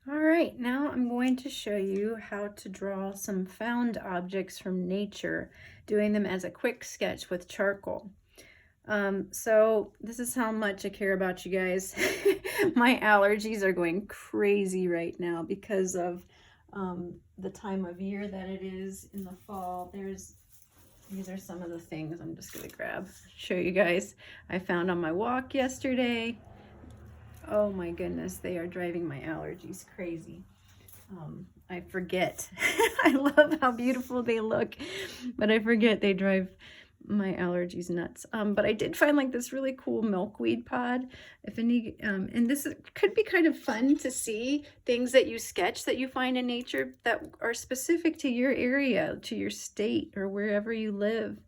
All right, now I'm going to show you how to draw some found objects from nature, doing them as a quick sketch with charcoal. So this is how much I care about you guys. My allergies are going crazy right now because of the time of year that it is in the fall. These are some of the things I'm just gonna show you guys. I found on my walk yesterday. Oh my goodness, they are driving my allergies crazy. I forget. I love how beautiful they look, but I forget they drive my allergies nuts. But I did find like this really cool milkweed pod. If any, and could be kind of fun to see things that you sketch that you find in nature that are specific to your area, to your state, or wherever you live.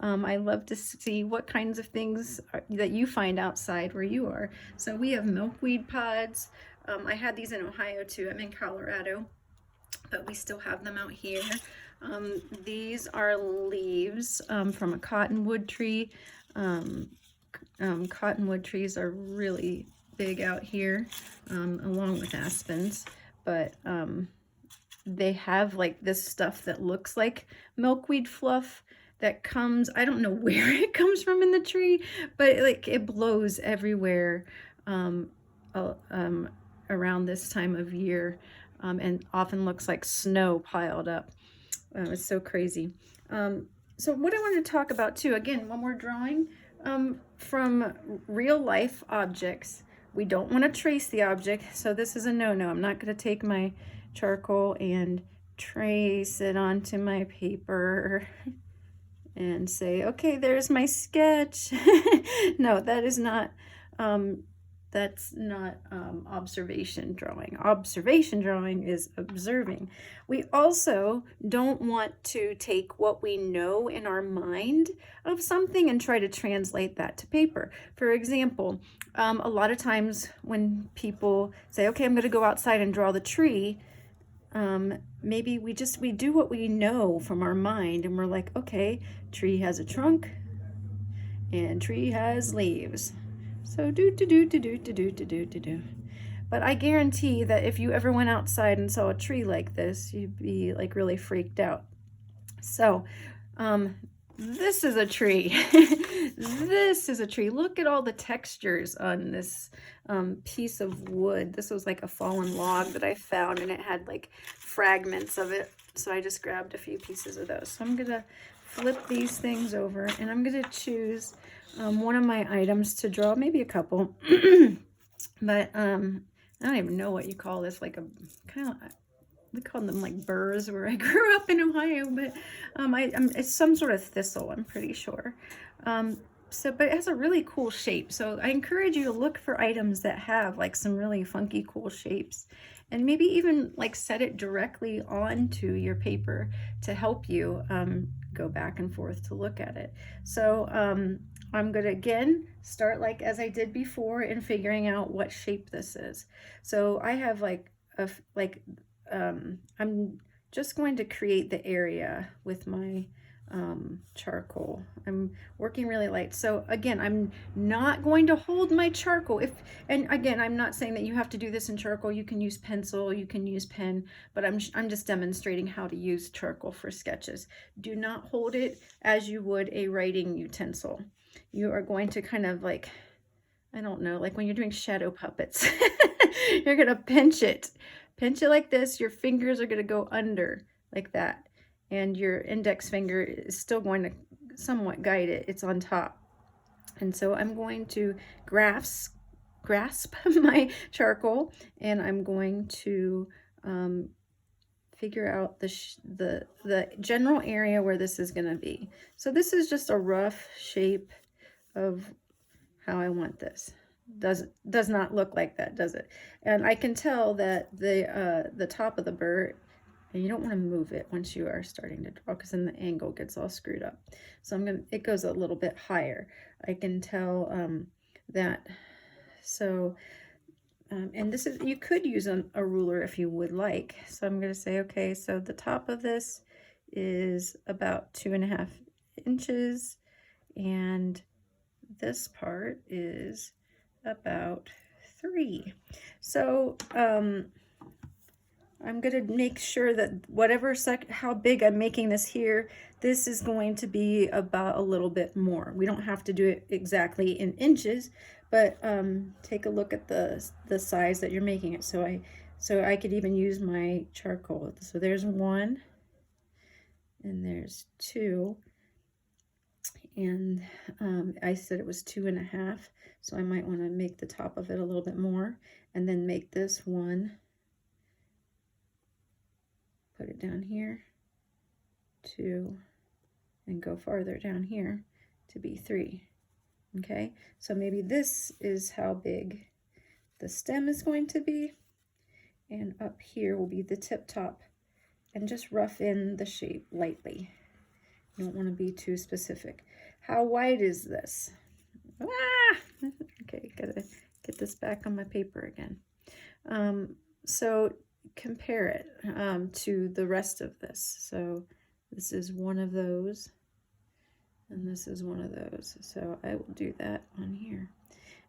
I love to see what kinds of things that you find outside where you are. So we have milkweed pods. I had these in Ohio too. I'm in Colorado, but we still have them out here. These are leaves from a cottonwood tree. Cottonwood trees are really big out here, along with aspens, but they have like this stuff that looks like milkweed fluff that comes, I don't know where it comes from in the tree, but like it blows everywhere around this time of year, and often looks like snow piled up. It's so crazy. So what I want to talk about too, again, when we're drawing from real life objects, we don't want to trace the object. So this is a no-no. I'm not going to take my charcoal and trace it onto my paper and say, okay, there's my sketch. No, that is not, that's not observation drawing. Observation drawing is observing. We also don't want to take what we know in our mind of something and try to translate that to paper. For example, a lot of times when people say, okay, I'm going to go outside and draw the tree, maybe we do what we know from our mind, and we're like, okay, tree has a trunk and tree has leaves. So do. But I guarantee that if you ever went outside and saw a tree like this, you'd be like really freaked out. So, this is a tree. This is a tree. Look at all the textures on this piece of wood. This was like a fallen log that I found, and it had like fragments of it. So I just grabbed a few pieces of those. So I'm gonna flip these things over, and I'm gonna choose one of my items to draw, maybe a couple. But I don't even know what you call this, like a kind of, we call them like burrs where I grew up in Ohio, but it's some sort of thistle, I'm pretty sure. But it has a really cool shape. So I encourage you to look for items that have like some really funky, cool shapes, and maybe even like set it directly onto your paper to help you go back and forth to look at it. So I'm going to again start like as I did before in figuring out what shape this is. So I have like I'm just going to create the area with my charcoal. I'm working really light. So again, I'm not going to hold my charcoal. And again, I'm not saying that you have to do this in charcoal. You can use pencil, you can use pen, but I'm just demonstrating how to use charcoal for sketches. Do not hold it as you would a writing utensil. You are going to kind of like, I don't know, like when you're doing shadow puppets, you're going to pinch it like this. Your fingers are going to go under like that, and your index finger is still going to somewhat guide it. It's on top. And so I'm going to grasp my charcoal, and I'm going to figure out the general area where this is going to be. So this is just a rough shape of how I want this. Does not look like that, does it? And I can tell that the top of the bird, and you don't want to move it once you are starting to draw, because then the angle gets all screwed up. So it goes a little bit higher. I can tell that. So and this is, you could use a ruler if you would like. So I'm going to say, okay, so the top of this is about 2.5 inches, and this part is about 3. So I'm going to make sure that whatever how big I'm making this here, this is going to be about a little bit more. We don't have to do it exactly in inches, but take a look at the size that you're making it. So I could even use my charcoal. So there's 1, and there's 2, and I said it was 2.5, so I might want to make the top of it a little bit more, and then make this 1. Put it down here, 2, and go farther down here to be 3. Okay, so maybe this is how big the stem is going to be, and up here will be the tip top, and just rough in the shape lightly. You don't want to be too specific. How wide is this? Ah! Okay, gotta get this back on my paper again. So compare it to the rest of this. So this is one of those, and this is one of those. So I will do that on here.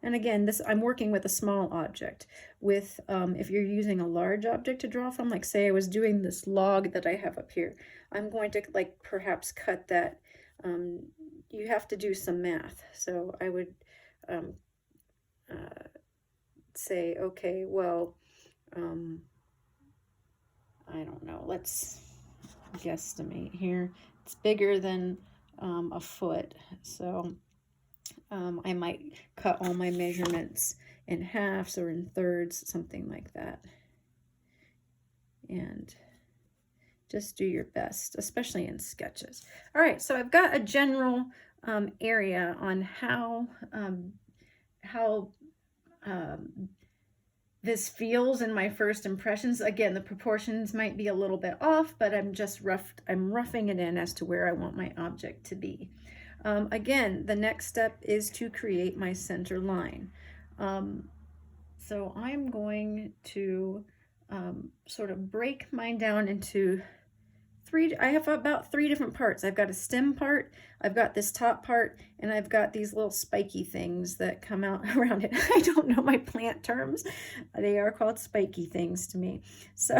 And again, this, I'm working with a small object. With if you're using a large object to draw from, like say I was doing this log that I have up here, I'm going to like perhaps cut that. You have to do some math. So I would say, okay, well, I don't know, let's guesstimate here. It's bigger than a foot, so I might cut all my measurements in halves or in thirds, something like that. And just do your best, especially in sketches. All right, so I've got a general area on how this feels in my first impressions. Again, the proportions might be a little bit off, but I'm roughing it in as to where I want my object to be. Again, the next step is to create my center line. So I'm going to sort of break mine down into I have about 3 different parts. I've got a stem part, I've got this top part, and I've got these little spiky things that come out around it. I don't know my plant terms. They are called spiky things to me. So,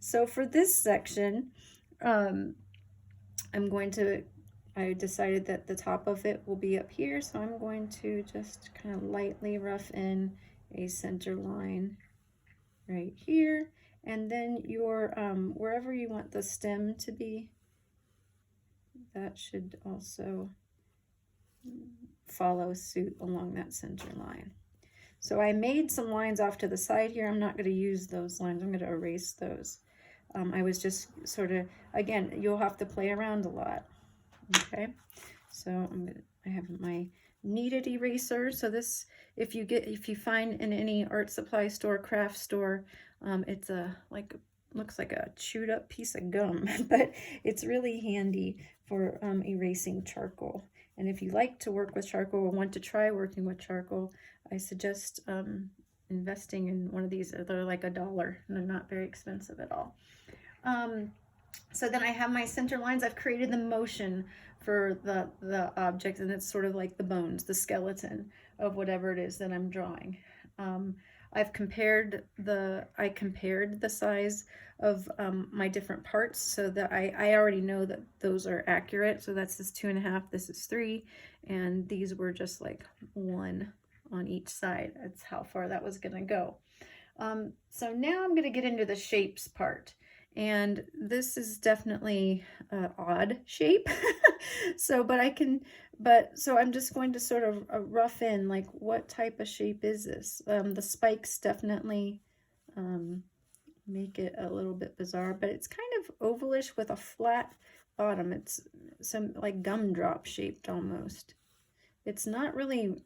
so for this section, I decided that the top of it will be up here, so I'm going to just kind of lightly rough in a center line right here. And then your, wherever you want the stem to be, that should also follow suit along that center line. So I made some lines off to the side here. I'm not going to use those lines. I'm going to erase those. I was just sort of, again, you'll have to play around a lot. Okay, so I have my kneaded eraser. So this, if you find in any art supply store, craft store, it's looks like a chewed up piece of gum, but it's really handy for erasing charcoal. And if you like to work with charcoal or want to try working with charcoal, I suggest investing in one of these. They're like $1 and they're not very expensive at all. So then I have my center lines. I've created the motion for the object, and it's sort of like the bones, the skeleton of whatever it is that I'm drawing. I compared the size of my different parts so that I already know that those are accurate. So that's this 2.5, this is 3, and these were just like 1 on each side. That's how far that was gonna go. So now I'm gonna get into the shapes part. And this is definitely an odd shape. So I'm just going to sort of rough in, like, what type of shape is this? The spikes definitely make it a little bit bizarre, but it's kind of ovalish with a flat bottom. It's some like gumdrop shaped almost. It's not really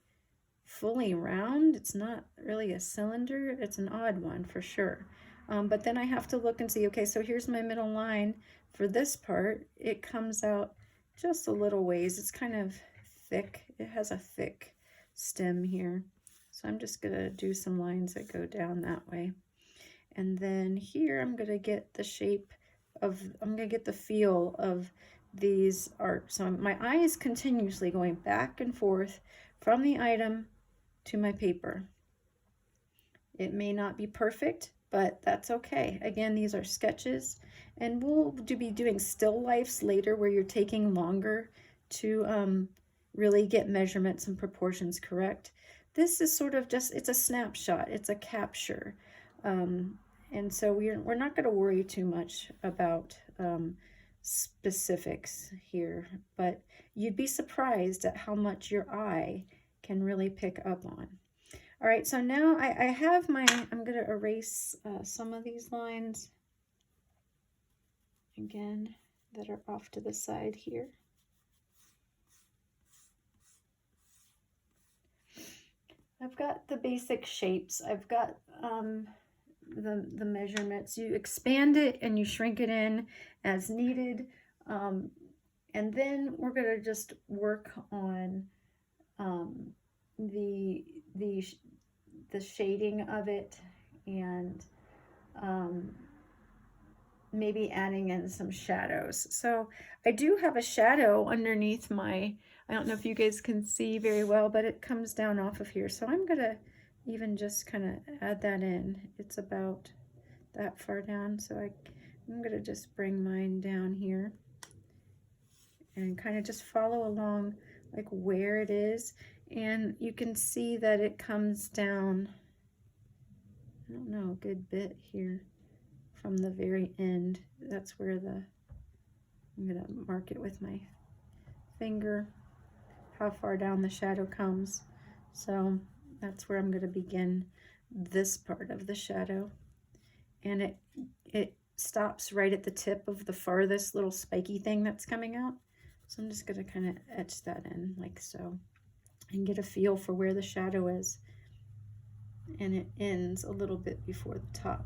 fully round. It's not really a cylinder. It's an odd one for sure. But then I have to look and see, okay, so here's my middle line. For this part, it comes out just a little ways. It's kind of thick. It has a thick stem here. So I'm just gonna do some lines that go down that way. And then here I'm gonna get the shape of, I'm gonna get the feel of these arcs. So my eye is continuously going back and forth from the item to my paper. It may not be perfect. but that's okay. Again, these are sketches, and we'll be doing still lifes later where you're taking longer to really get measurements and proportions correct. This is sort of just, it's a snapshot, it's a capture. And so we're not going to worry too much about specifics here, but you'd be surprised at how much your eye can really pick up on. All right, so now I have my, I'm going to erase some of these lines again that are off to the side here. I've got the basic shapes. I've got the measurements. You expand it and you shrink it in as needed. And then we're going to just work on the shading of it, and maybe adding in some shadows. So I do have a shadow underneath my, I don't know if you guys can see very well, but it comes down off of here. So I'm gonna even just kind of add that in. It's about that far down. So I'm gonna just bring mine down here and kind of just follow along like where it is. And you can see that it comes down, I don't know, a good bit here from the very end. That's where I'm gonna mark it with my finger, how far down the shadow comes. So that's where I'm gonna begin this part of the shadow. And it stops right at the tip of the farthest little spiky thing that's coming out. So I'm just gonna kind of etch that in like so, and get a feel for where the shadow is. And it ends a little bit before the top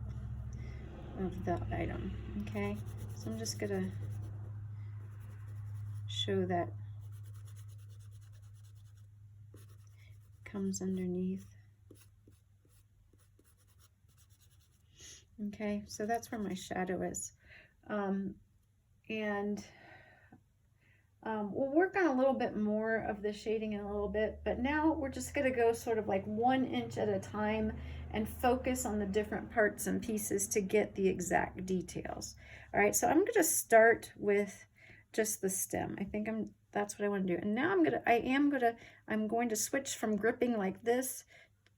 of the item. Okay, so I'm just gonna show that comes underneath. Okay, so that's where my shadow is. We'll work on a little bit more of the shading in a little bit, but now we're just going to go sort of like 1 inch at a time and focus on the different parts and pieces to get the exact details. All right, so I'm going to start with just the stem. I think that's what I want to do. And now I'm going to switch from gripping like this.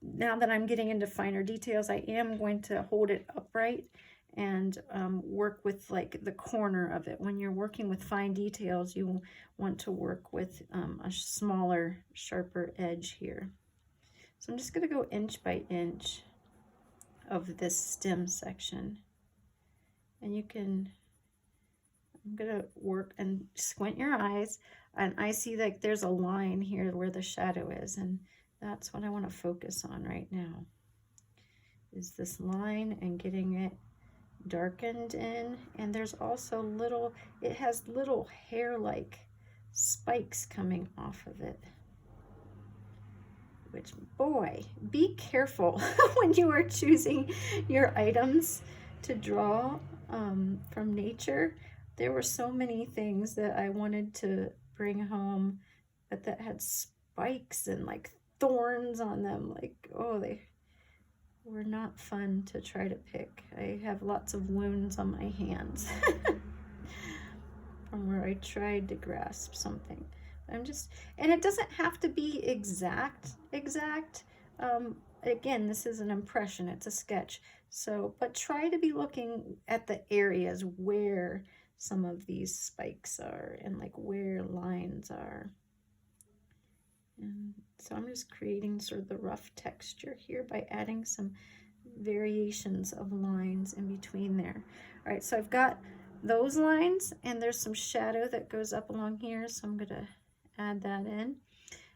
Now that I'm getting into finer details, I am going to hold it upright and work with like the corner of it. When you're working with fine details, you want to work with a smaller, sharper edge here. So I'm just going to go inch by inch of this stem section. And I'm going to work and squint your eyes, and I see like there's a line here where the shadow is, and that's what I want to focus on right now, is this line and getting it darkened in. And there's also it has little hair-like spikes coming off of it, which, boy, be careful when you are choosing your items to draw from nature. There were so many things that I wanted to bring home, but that had spikes and like thorns on them. Like, oh, they were not fun to try to pick. I have lots of wounds on my hands from where I tried to grasp something. And it doesn't have to be exact. Again, this is an impression, it's a sketch. So, but try to be looking at the areas where some of these spikes are and like where lines are. And so I'm just creating sort of the rough texture here by adding some variations of lines in between there. All right, so I've got those lines, and there's some shadow that goes up along here, so I'm gonna add that in.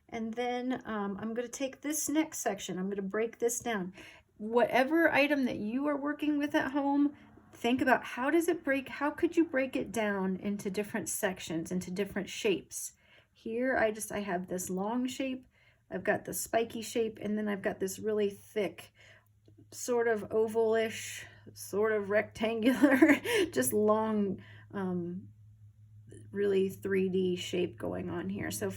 And then I'm going to take this next section, I'm going to break this down. Whatever item that you are working with at home, think about how does it break, how could you break it down into different sections, into different shapes. Here I have this long shape, I've got the spiky shape, and then I've got this really thick, sort of ovalish, sort of rectangular, just long, really 3D shape going on here. So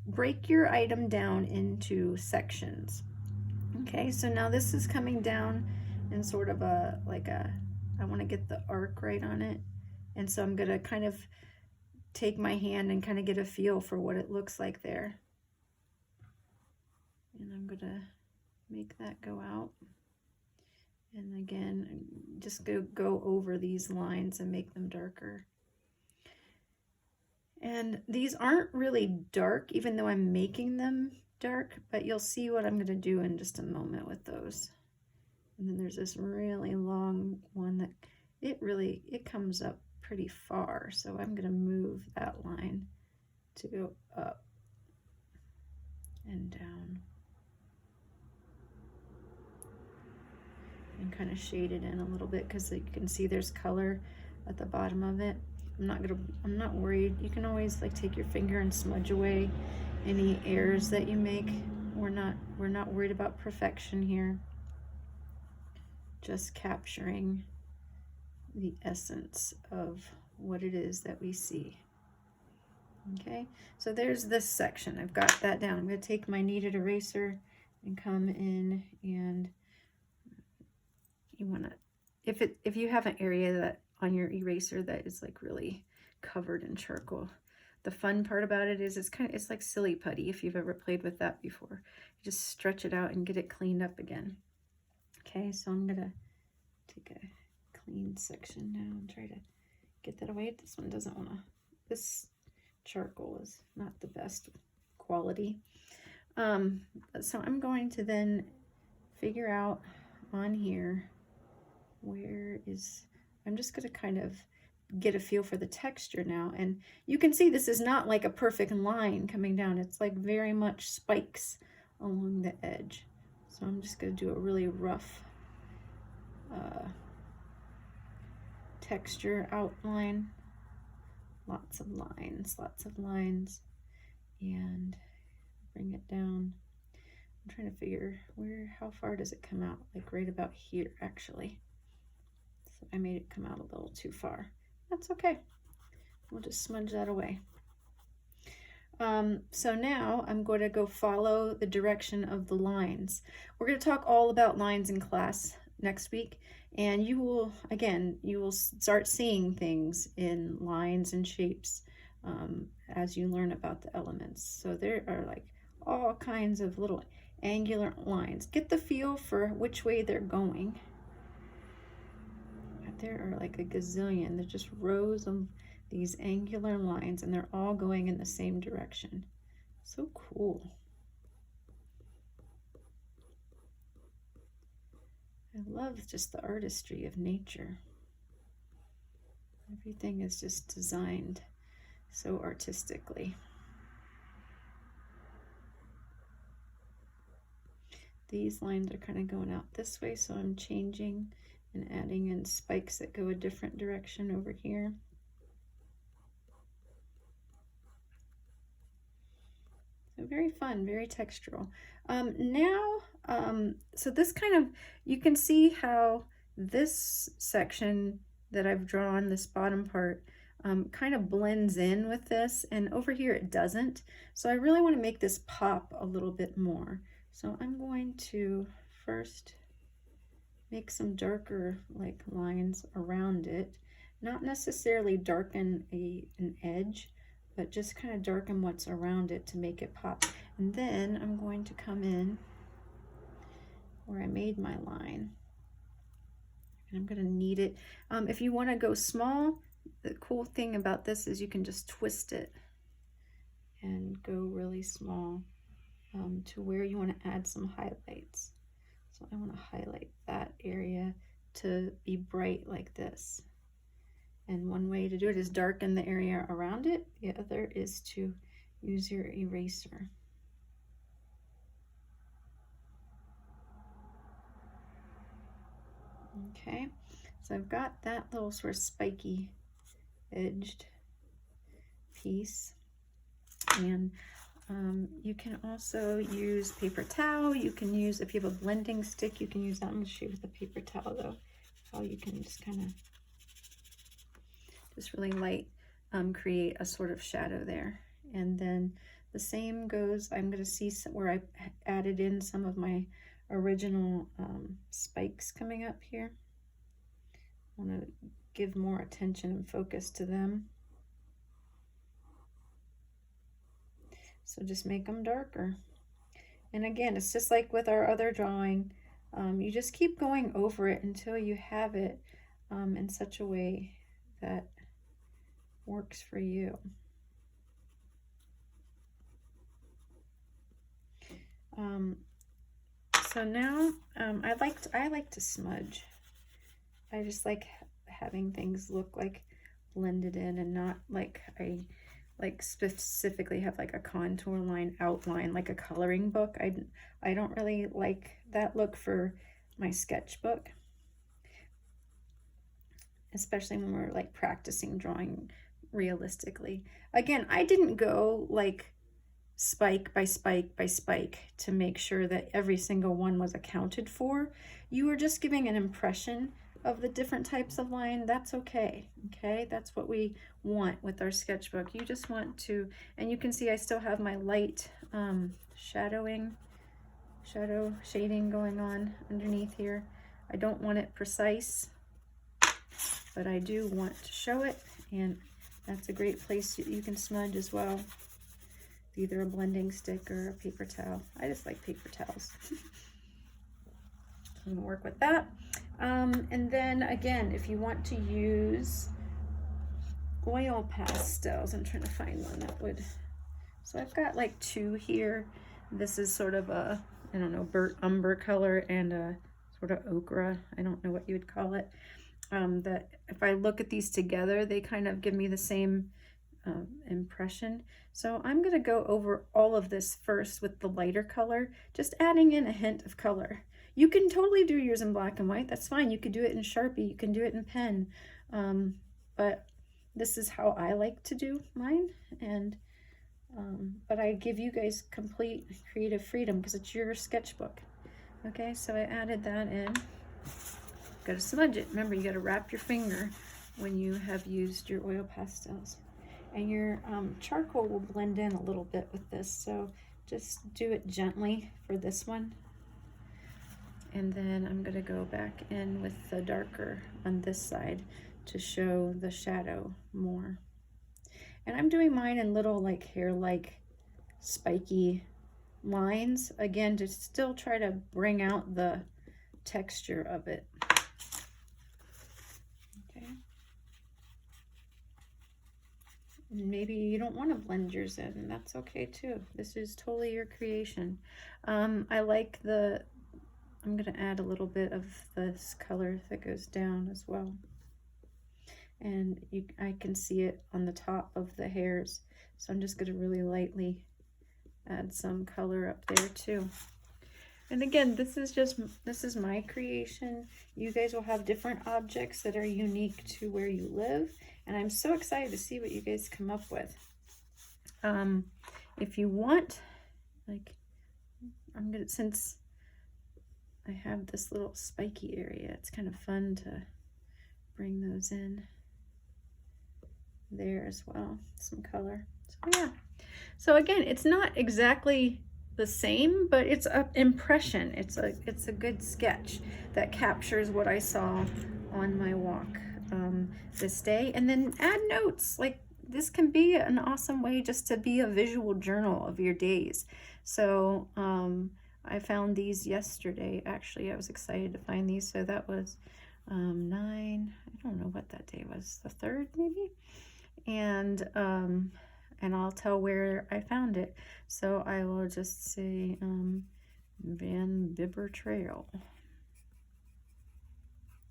break your item down into sections. Okay, so now this is coming down in sort of a, like a, I want to get the arc right on it. And so I'm going to kind of take my hand and kind of get a feel for what it looks like there. And I'm going to make that go out. And again, just go over these lines and make them darker. And these aren't really dark, even though I'm making them dark, but you'll see what I'm going to do in just a moment with those. And then there's this really long one that it comes up pretty far. So I'm going to move that line to go up and down. And kind of shade it in a little bit because you can see there's color at the bottom of it. I'm not worried. You can always like take your finger and smudge away any errors that you make. We're not worried about perfection here. Just capturing the essence of what it is that we see. Okay, so there's this section. I've got that down. I'm going to take my kneaded eraser and come in, and you want to, if you have an area that on your eraser that is like really covered in charcoal, the fun part about it is it's like silly putty if you've ever played with that before. You just stretch it out and get it cleaned up again. Okay, so I'm gonna take a clean section now and try to get that away. This one doesn't want to, this charcoal is not the best quality. So I'm going to then figure out on here where is, I'm just going to kind of get a feel for the texture now. And you can see this is not like a perfect line coming down. It's like very much spikes along the edge. So I'm just going to do a really rough texture outline. Lots of lines, and bring it down. I'm trying to figure how far does it come out? Like right about here, actually. So I made it come out a little too far. That's okay. We'll just smudge that away. So now I'm going to go follow the direction of the lines. We're going to talk all about lines in class next week, and you will start seeing things in lines and shapes as you learn about the elements. So there are like all kinds of little angular lines. Get the feel for which way they're going. There are like a gazillion. There's just rows of these angular lines, and they're all going in the same direction. So cool. I love just the artistry of nature. Everything is just designed so artistically. These lines are kind of going out this way, so I'm changing and adding in spikes that go a different direction over here. So very fun, very textural. So this kind of, you can see how this section that I've drawn, this bottom part, kind of blends in with this, and over here it doesn't. So I really want to make this pop a little bit more. So I'm going to first make some darker like lines around it, not necessarily darken an edge, but just kind of darken what's around it to make it pop. And then I'm going to come in where I made my line, and I'm going to knead it. If you want to go small, the cool thing about this is you can just twist it and go really small to where you want to add some highlights. So I want to highlight that area to be bright like this. And one way to do it is darken the area around it. The other is to use your eraser. Okay, so I've got that little sort of spiky edged piece. And you can also use paper towel. You can use, if you have a blending stick, you can use that. I'm going to show you with the paper towel though, how you can just kind of, just really light, create a sort of shadow there. And then the same goes, I'm going to see where I added in some of my original spikes coming up here. I want to give more attention and focus to them. So just make them darker. And again, it's just like with our other drawing. You just keep going over it until you have it in such a way that works for you. So now I like to smudge. I just like having things look like blended in, and not like I like specifically have like a contour line outline like a coloring book. I don't really like that look for my sketchbook, especially when we're like practicing drawing realistically. Again, I didn't go like spike by spike by spike to make sure that every single one was accounted for. You were just giving an impression of the different types of line. That's okay. Okay, that's what we want with our sketchbook. You just want to, and you can see I still have my light shadow shading going on underneath here. I don't want it precise, but I do want to show it, and that's a great place you can smudge as well. Either a blending stick or a paper towel. I just like paper towels. I'm gonna work with that. And then again, if you want to use oil pastels, I'm trying to find one that would, so I've got like two here. This is sort of a, I don't know, burnt umber color and a sort of ochre. I don't know what you would call it. That if I look at these together, they kind of give me the same impression. So I'm going to go over all of this first with the lighter color, just adding in a hint of color. You can totally do yours in black and white. That's fine. You could do it in Sharpie. You can do it in pen. But this is how I like to do mine. And but I give you guys complete creative freedom because it's your sketchbook. Okay, so I added that in. Got to smudge it. Remember, you got to wrap your finger when you have used your oil pastels. And your charcoal will blend in a little bit with this, so just do it gently for this one. And then I'm going to go back in with the darker on this side to show the shadow more. And I'm doing mine in little like hair-like spiky lines, again, to still try to bring out the texture of it. Maybe you don't want to blend yours in, and that's okay too. This is totally your creation. I like I'm going to add a little bit of this color that goes down as well. And I can see it on the top of the hairs. So I'm just going to really lightly add some color up there too. And again, this is my creation. You guys will have different objects that are unique to where you live. And I'm so excited to see what you guys come up with. If you want, like, since I have this little spiky area, it's kind of fun to bring those in there as well, some color. So yeah, so again, it's not exactly the same, but it's an impression. It's a good sketch that captures what I saw on my walk this day. And then add notes. Like, this can be an awesome way just to be a visual journal of your days. So I found these yesterday. Actually, I was excited to find these. So that was 9, I don't know what that day was, the 3rd maybe. And I'll tell where I found it. So I will just say Van Bibber Trail,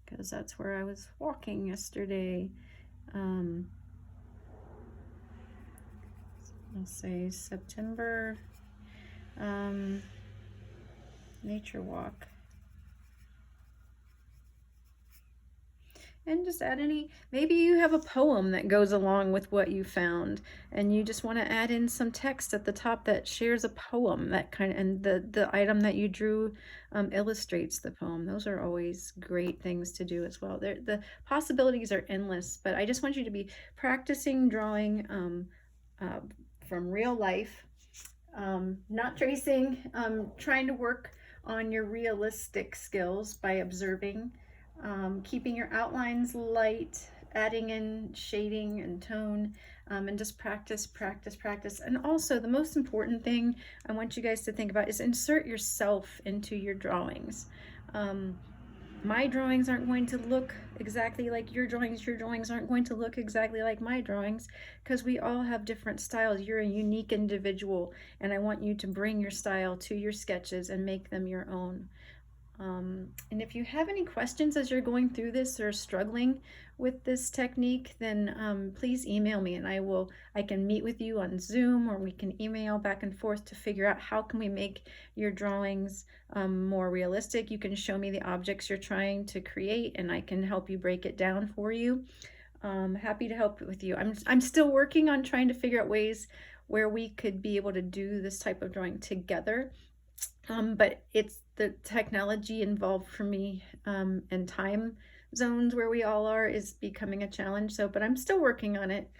because that's where I was walking yesterday. I'll say September nature walk. And just add maybe you have a poem that goes along with what you found, and you just want to add in some text at the top that shares a poem, that kind of, and the item that you drew illustrates the poem. Those are always great things to do as well. The possibilities are endless, but I just want you to be practicing drawing from real life, not tracing, trying to work on your realistic skills by observing, keeping your outlines light, adding in shading and tone, and just practice, practice, practice. And also, the most important thing I want you guys to think about is insert yourself into your drawings. My drawings aren't going to look exactly like your drawings aren't going to look exactly like my drawings, because we all have different styles. You're a unique individual, and I want you to bring your style to your sketches and make them your own. And if you have any questions as you're going through this or struggling with this technique, then please email me, and I can meet with you on Zoom, or we can email back and forth to figure out how can we make your drawings more realistic. You can show me the objects you're trying to create, and I can help you break it down for you. Happy to help with you. I'm still working on trying to figure out ways where we could be able to do this type of drawing together. But it's the technology involved for me, and time zones where we all are is becoming a challenge. But I'm still working on it.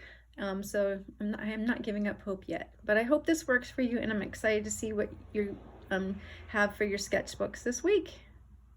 So I am not giving up hope yet. But I hope this works for you, and I'm excited to see what you have for your sketchbooks this week.